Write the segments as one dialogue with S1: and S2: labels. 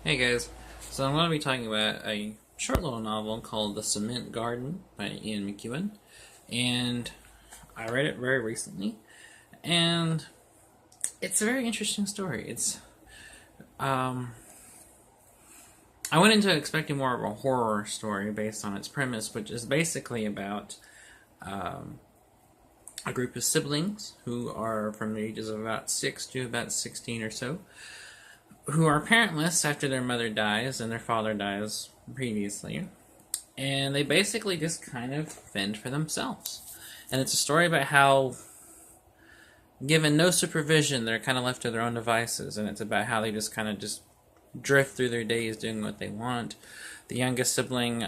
S1: Hey guys, so I'm going to be talking about a short little novel called The Cement Garden by Ian McEwan, and I read it very recently, and it's a very interesting story. Um, I went into expecting more of a horror story based on its premise, which is basically about um, a group of siblings who are from the ages of about 6 to about 16 or so, who are parentless after their mother dies and their father dies previously. And they basically just kind of fend for themselves. And it's a story about how, given no supervision, they're kind of left to their own devices. And it's about how they just kind of just drift through their days doing what they want. The youngest sibling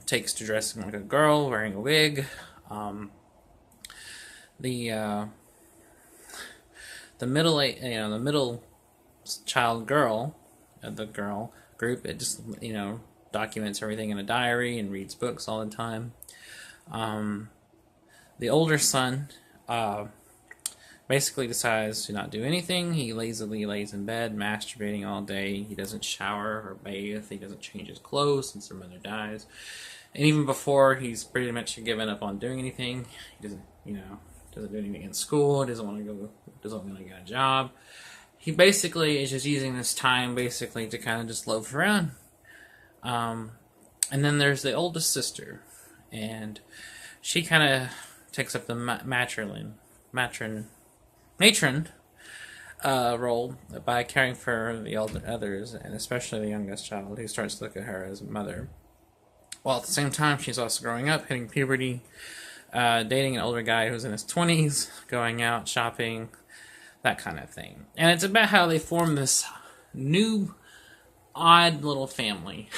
S1: takes to dressing like a girl, wearing a wig. The the middle child girl, the girl group, it just, documents everything in a diary and reads books all the time. The older son basically decides to not do anything. He lazily lays in bed, masturbating all day. He doesn't shower or bathe. He doesn't change his clothes since their mother dies. And even before, he's pretty much given up on doing anything. He doesn't do anything in school. Doesn't want to get a job. He basically is just using this time basically to kind of just loaf around. And then there's the oldest sister, and she kind of takes up the matron role by caring for the older others, and especially the youngest child, who starts to look at her as a mother. While at the same time, she's also growing up, hitting puberty, dating an older guy who's in his 20s, going out shopping, that kind of thing. And it's about how they form this new, odd little family.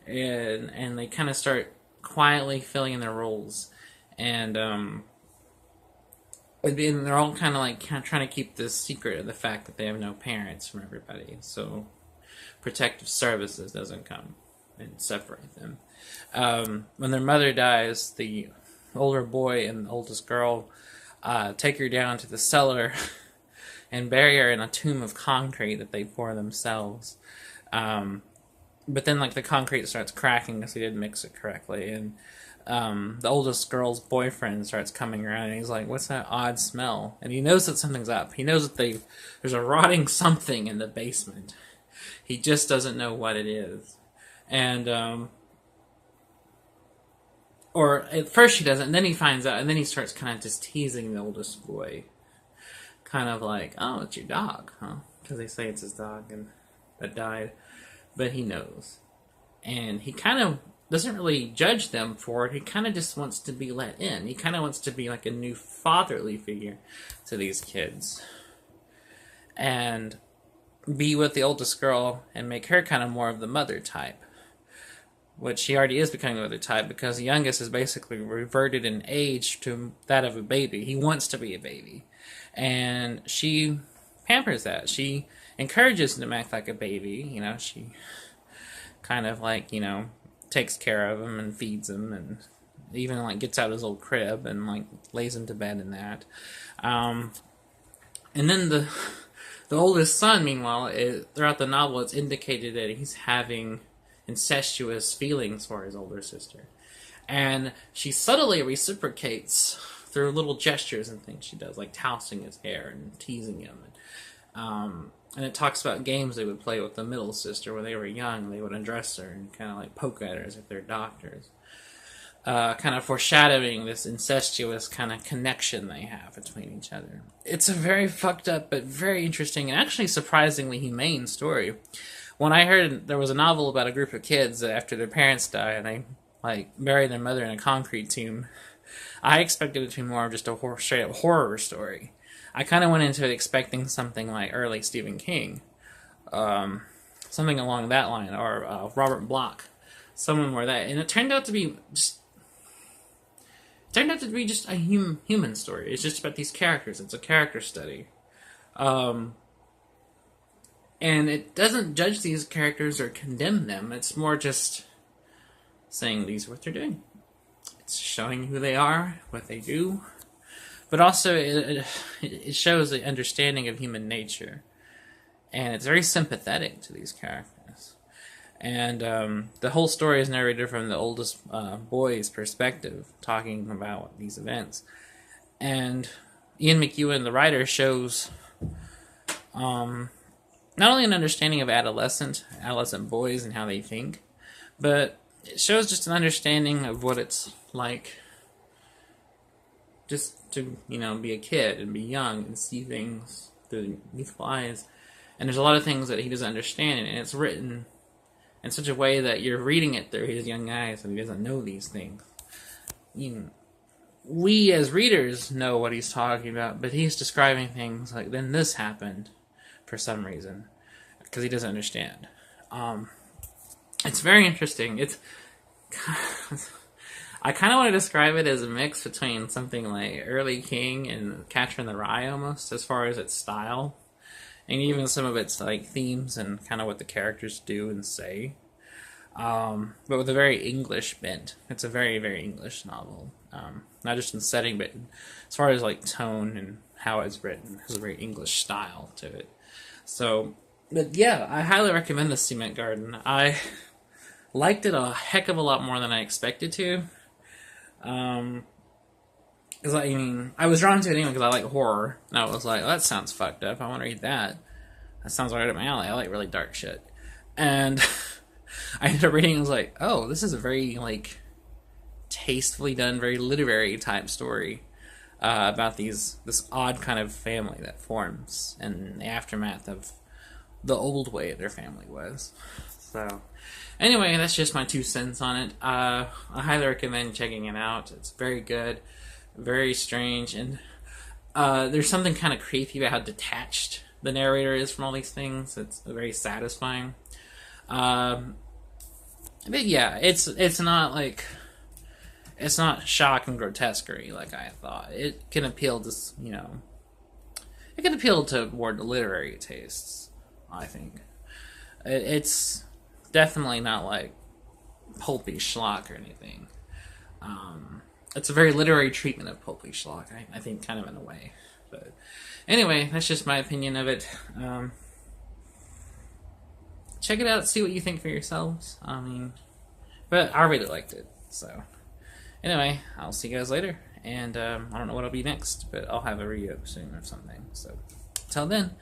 S1: and they kind of start quietly filling in their roles. And they're all kind of trying to keep this secret of the fact that they have no parents from everybody. So protective services doesn't come and separate them. When their mother dies, the older boy and the oldest girl take her down to the cellar and bury her in a tomb of concrete that they pour themselves. But then, the concrete starts cracking because they didn't mix it correctly, and the oldest girl's boyfriend starts coming around, and he's like, "What's that odd smell?" And he knows that something's up. He knows that there's a rotting something in the basement. He just doesn't know what it is. And or at first she doesn't, and then he finds out, and then he starts kind of just teasing the oldest boy. Kind of like, "Oh, it's your dog, huh?" Because they say it's his dog and that died. But he knows. And he kind of doesn't really judge them for it. He kind of just wants to be let in. He kind of wants to be like a new fatherly figure to these kids. And be with the oldest girl and make her kind of more of the mother type. Which she already is becoming the mother type, because the youngest is basically reverted in age to that of a baby. He wants to be a baby. And she pampers that. She encourages him to act like a baby. She kind of takes care of him and feeds him, and even gets out his old crib and lays him to bed in that. And then the oldest son, meanwhile, throughout the novel, it's indicated that he's having incestuous feelings for his older sister, and she subtly reciprocates through little gestures and things she does, like tousing his hair and teasing him. And it talks about games they would play with the middle sister when they were young. They would undress her and kind of poke at her as if they're doctors. Kind of foreshadowing this incestuous kind of connection they have between each other. It's a very fucked up but very interesting and actually surprisingly humane story. When I heard there was a novel about a group of kids that after their parents die and they bury their mother in a concrete tomb, I expected it to be more of just a straight up horror story. I kind of went into it expecting something like early Stephen King, something along that line, or Robert Bloch, someone where that, and it turned out to be just a human story. It's just about these characters. It's a character study, and it doesn't judge these characters or condemn them. It's more just saying these are what they're doing. It's showing who they are, what they do. But also, it shows the understanding of human nature. And it's very sympathetic to these characters. And the whole story is narrated from the oldest boy's perspective, talking about these events. And Ian McEwan, the writer, shows not only an understanding of adolescent boys and how they think, but it shows just an understanding of what it's like just to, be a kid and be young and see things through youthful eyes. And there's a lot of things that he doesn't understand, and it's written in such a way that you're reading it through his young eyes and he doesn't know these things. We as readers know what he's talking about, but he's describing things like, then this happened for some reason, because he doesn't understand. It's very interesting. It's I kind of want to describe it as a mix between something like early King and Catcher in the Rye, almost, as far as its style, and even some of its like themes and kind of what the characters do and say. But with a very English bent. It's a very, very English novel. Not just in setting, but as far as like tone and how it's written. It has a very English style to it. So, but yeah, I highly recommend The Cement Garden. I liked it a heck of a lot more than I expected to. Cause I was drawn to it anyway because I like horror. And I was like, oh, that sounds fucked up. I want to read that. That sounds right up my alley. I like really dark shit. And I ended up reading and was like, oh, this is a very, like, tastefully done, very literary type story about this odd kind of family that forms in the aftermath of the old way their family was. So, anyway, that's just my 2 cents on it. I highly recommend checking it out. It's very good, very strange, and there's something kind of creepy about how detached the narrator is from all these things. It's very satisfying. But yeah, it's not like, it's not shock and grotesquerie like I thought. It can appeal to, it can appeal to more literary tastes, I think. It's definitely not like pulpy schlock or anything. It's a very literary treatment of pulpy schlock, I think, kind of in a way. But anyway, that's just my opinion of it. Check it out, see what you think for yourselves. But I really liked it. So anyway, I'll see you guys later. And I don't know what I'll be next, but I'll have a review soon or something. So till then,